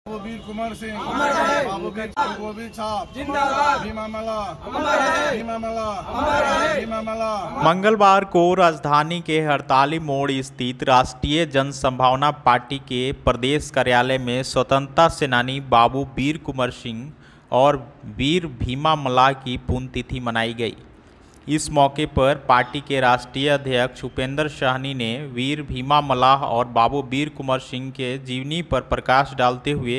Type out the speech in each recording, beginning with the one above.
बाबू वीर कुंवर सिंह, बाबू वीर छाप जिंदाबाद, भीमा मला। मंगलवार को राजधानी के हड़ताली मोड़ स्थित राष्ट्रीय जनसंभावना पार्टी के प्रदेश कार्यालय में स्वतंत्रता सेनानी बाबू वीर कुंवर सिंह और वीर भीमा मला की पुण्यतिथि मनाई गई। इस मौके पर पार्टी के राष्ट्रीय अध्यक्ष उपेंद्र साहनी ने वीर भीमा मला और बाबू वीर कुंवर सिंह के जीवनी पर प्रकाश डालते हुए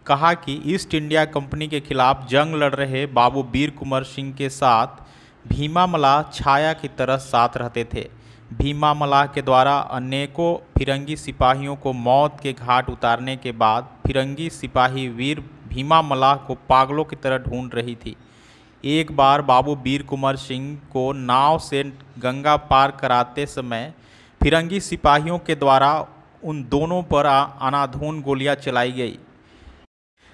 कहा कि ईस्ट इंडिया कंपनी के खिलाफ जंग लड़ रहे बाबू वीर कुंवर सिंह के साथ भीमा मला छाया की तरह साथ रहते थे। भीमा मला के द्वारा अनेकों फिरंगी सिपाहियों को मौत के घाट उतारने के बाद फिरंगी सिपाही वीर भीमा मला को पागलों की तरह ढूंढ रही थी। एक बार बाबू वीर कुंवर सिंह को नाव से गंगा पार कराते समय फिरंगी सिपाहियों के द्वारा उन दोनों पर अनाधून गोलियां चलाई गई।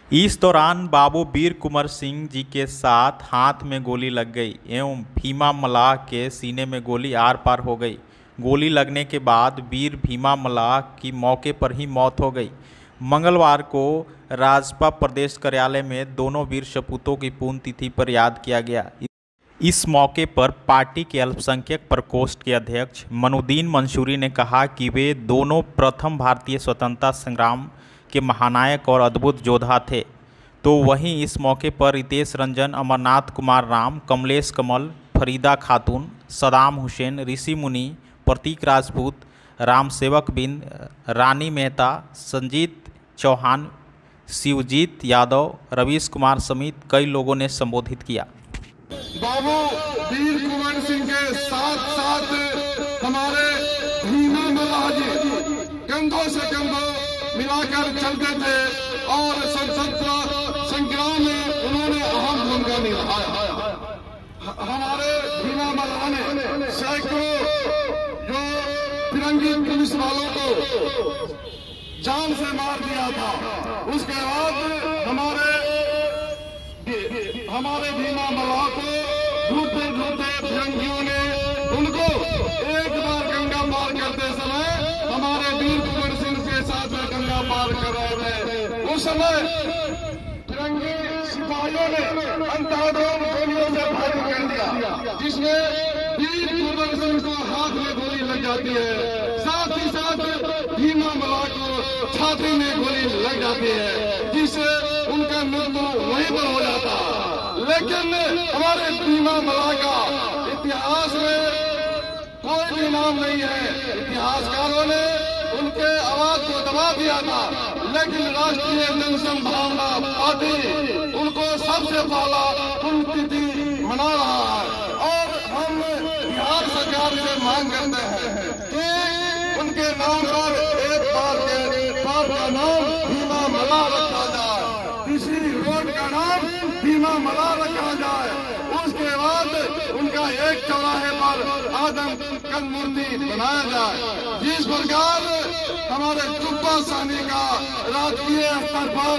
इस दौरान बाबू वीर कुंवर सिंह जी के साथ हाथ में गोली लग गई एवं भीमा मला के सीने में गोली आर पार हो गई। गोली लगने के बाद वीर भीमा मला की मौके पर ही मौत हो गई। मंगलवार को राजपा प्रदेश कार्यालय में दोनों वीर सपूतों की पुण्यतिथि पर याद किया गया। इस मौके पर पार्टी के अल्पसंख्यक प्रकोष्ठ के अध्यक्ष मनुद्दीन मंसूरी ने कहा कि वे दोनों प्रथम भारतीय स्वतंत्रता संग्राम के महानायक और अद्भुत योद्धा थे। तो वहीं इस मौके पर रितेश रंजन, अमरनाथ कुमार राम, कमलेश कमल, फरीदा खातून, सदाम हुसैन, ऋषि मुनि, प्रतीक राजपूत, रामसेवक बिंद, रानी मेहता, संजीत चौहान, शिवजीत यादव, रवीश कुमार समेत कई लोगों ने संबोधित किया। बाबू वीर कुंवर सिंह के साथ साथ हमारे भीमा मला जी कंधों से कंधों मिलाकर चलते थे और स्वतंत्रता संग्राम में उन्होंने अहम भूमिका निभाया। हमारे भीमा मला ने सैकड़ों जो फिरंगी पुलिस वालों को जान से मार दिया था। उसके बाद हमारे भीमा मला को ढूंढते ढूंढते फिरंगियों ने उनको एक बार गंगा पार करते समय हमारे वीर कुंवर सिंह के साथ में गंगा पार कर रहे थे। उस समय फिरंगी सिपाहियों ने अंधाधुंध गोलियों से फायरिंग कर दिया, जिसमें वीर कुंवर सिंह को हाथ में गोली लग जाती है, साथ ही साथ भीमा मला को छाती में गोली लग जाती है, जिससे उनका मृत्यु वहीं पर हो जाता। लेकिन हमारे भीमा मला का इतिहास में कोई भी नाम नहीं है। इतिहासकारों ने उनके आवाज को दबा दिया था, लेकिन राष्ट्रीय जनसंभावना पार्टी उनको सबसे पहला पुण्यतिथि मना रहा है। और हम बिहार सरकार से मांग करते हैं कि उनके नाम पर एक पार का नाम भीमा मला रखा जाए, किसी रोड का नाम भीमा मला रखा जाए। उसके बाद उनका एक चौराहे पर आदम कद मूर्ति बनाया जाए। जिस प्रकार हमारे चुप्पा सानी का राजकीय स्तर पर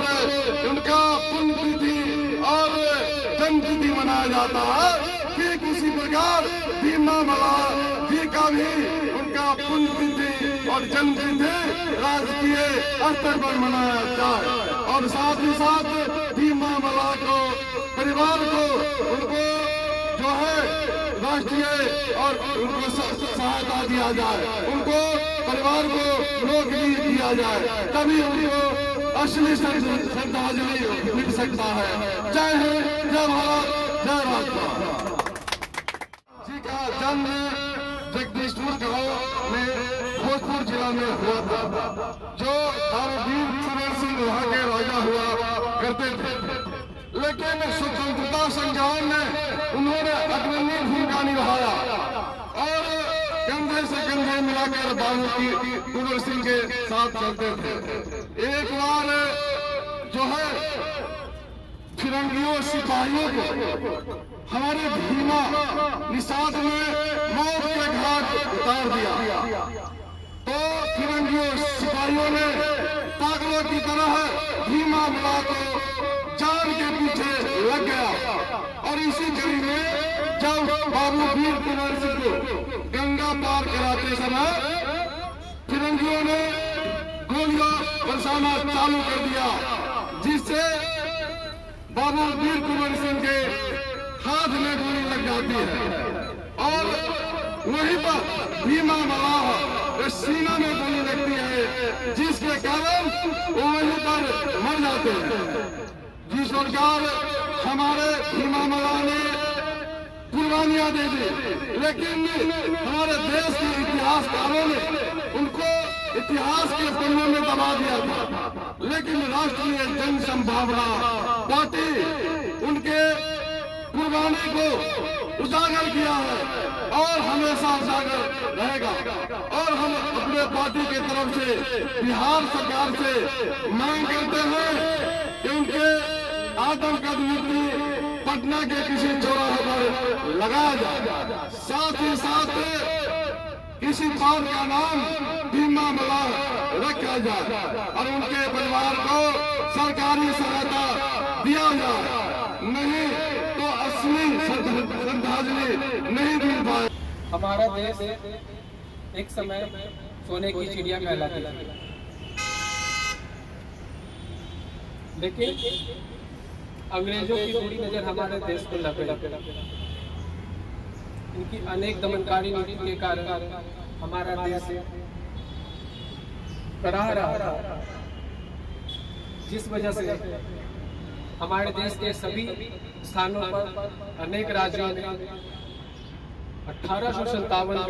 उनका पुण्यतिथि और जन्मतिथि मनाया जाता है, कि किसी प्रकार भीमा मला जी का भी उनका पुण्यतिथि और जन्मतिथि राजकीय स्तर पर मनाया जाए। और साथ ही साथ भीमा मला को परिवार को उनको जो है राष्ट्रीय और उनको सहायता दिया जाए, उनको परिवार को नौकरी दिया जाए, तभी उनको असली श्रद्धांजलि मिल सकता है। जय हिंद, जय भारत, जय भाजपा। जी का जन्म जगदीशपुर गांव में भोजपुर जिला में हुआ था, जो वीर कुंवर सिंह वहां के राजा हुआ करते थे। लेकिन स्वतंत्रता संग्राम में उन्होंने अग्रणी भूमिका निभाया और कंधे से कंधे मिलाकर बाबू कुंवर सिंह के साथ चलते थे। एक बार जो है फिरंगियों सिपाहियों को हमारे भीमा निषाद ने मौत के घाट उतार दिया, तो फिरंगियों सिपाहियों ने पागलों की तरह भीमा मला को जान के पीछे लग गया। और इसी कड़ी में जब बाबू वीर कुंवर सिंह को गंगा पार कराते समय फिरंगियों ने गोलियां बरसाना चालू कर दिया, बाबू वीर कुंवर सिंह के हाथ में गोली लग जाती है और वहीं पर भीमा मल्लाह सीना में गोली लगती है, जिसके कारण वो वहीं पर मर जाते हैं। जिस प्रकार हमारे भीमा मल्लाह ने कुर्बानियां दे दी, लेकिन हमारे देश के इतिहासकारों ने उनको इतिहास के पन्नों में दबा दिया था, लेकिन राष्ट्रीय जन संभावना पार्टी उनके कुर्बानी को उजागर किया है और हमेशा उजागर रहेगा। और हम अपने पार्टी की तरफ से बिहार सरकार से मांग करते हैं कि उनके आदमकद मूर्ति पटना के किसी चौराहे पर लगाया जाए, साथ ही साथ किसी पार्क का नाम भीमा मल्लाह रखा जाए और उनके परिवार को सरकारी सहायता दिया जाए, नहीं तो असली श्रद्धांजलि नहीं मिल पाए। हमारा देश एक समय सोने की चिड़िया कहलाती थी, लेकिन अंग्रेजों की बुरी नजर हमारे देश को लग गई। इनकी अनेक दमनकारी नीति के कारण हमारा देश कराह रहा था, जिस वजह से हमारे देश के सभी स्थानों पर अनेक राज्यों में 1857 में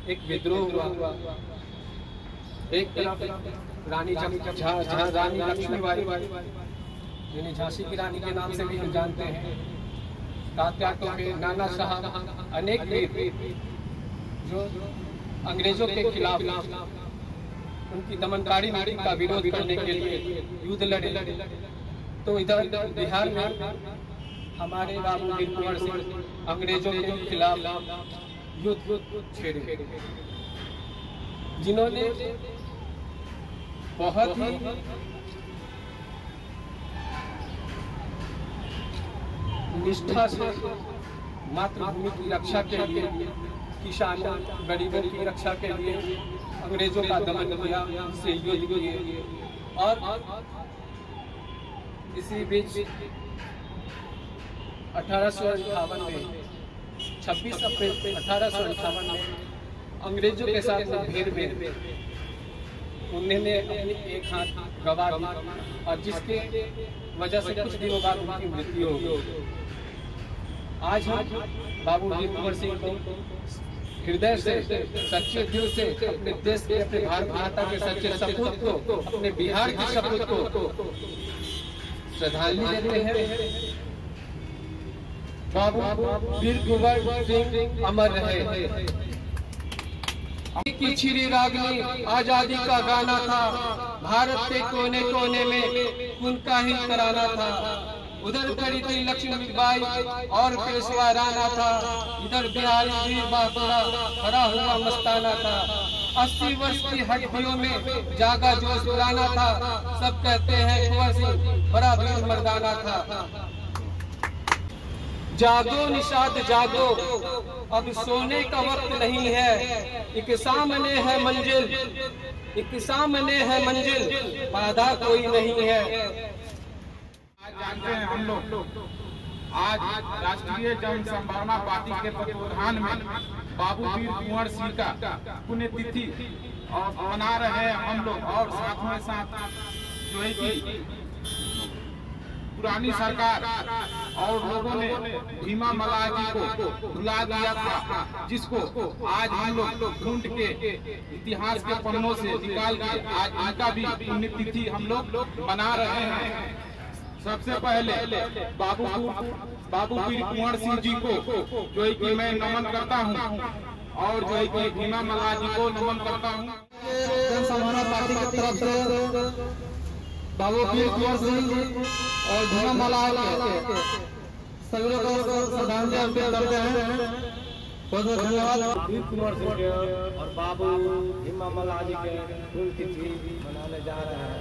एक विद्रोह हुआ। एक तरफ रानी लक्ष्मीबाई, जिन्हें झांसी की रानी के नाम से भी हम जानते हैं, तात्या टोपे, नाना शाह, अनेक वीर जो अंग्रेजों के खिलाफ उनकी दमनकारी नीति का विरोध करने के लिए युद्ध लड़े। तो इधर बिहार में हमारे बाबू वीर कुंवर सिंह अंग्रेजों के खिलाफ युद्ध छेड़े, जिन्होंने बहुत ही निष्ठा से मातृभूमि की रक्षा के लिए, किसानों गरीबों की रक्षा के लिए अंग्रेजों का दमन किया, से युद्ध किए। और इसी बीच 1858 में 26 अप्रैल 1858 में अंग्रेजों के साथ मुठभेड़ में उन्होंने अपनी एक हाथ गंवा दी और जिसके वजह से कुछ दिनों बाद उनकी मृत्यु हो गई। आज हम बाबू वीर कुंवर सिंह को हृदय से, सच्चे दिल से अपने देश के, अपने भारत माता के सच्चे सपूत को, अपने बिहार के सपूत को श्रद्धांजलि देते हैं। बाबू वीर कुंवर सिंह अमर रहे। की छिरी रागनी आजादी का गाना था, भारत के कोने कोने में उनका ही तराना था। उधर खड़ी थी लक्ष्मीबाई और पेशवा राणा था, इधर बिहारी वीर बांकुड़ा खड़ा हुआ मस्ताना था। 80 वर्ष की हड्डियों में जागा जोश पुराना था, सब कहते हैं कुंवर सिंह बड़ा वीर मर्दाना था। जागो निषाद जागो, अब सोने का वक्त नहीं है, एक सामने है मंजिल, एक सामने है मंजिल, बाधा कोई नहीं है। आज जानते हैं हम लोग, आज राष्ट्रीय जन संभावना पार्टी के तत्वावधान में बाबू वीर कुंवर सिंह का पुण्यतिथि और मना रहे हैं हम लोग। और साथ में साथ जो है कि पुरानी सरकार और लोगों ने भीमा मल्लाह जी को भुला दिया था, जिसको आज हम लोग ढूंढ के इतिहास के पन्नों से निकाल के आज उनका भी पुण्यतिथि हम लोग मना रहे हैं। सबसे पहले बाबू वीर कुंवर सिंह जी को जो है कि मैं नमन करता हूँ और जो है कि भीमा मल्लाह जी को नमन करता हूँ। जन संभावना पार्टी की तरफ से बाबू वीर कुंवर सिंह और भीमा मल्लाह के सभी लोगों को श्रद्धांजलि अर्पित करते हैं। बहुत बहुत धन्यवाद। वीर कुंवर सिंह और बाबू भीमा मल्लाह जी के पुण्यतिथि मनाने जा रहे हैं।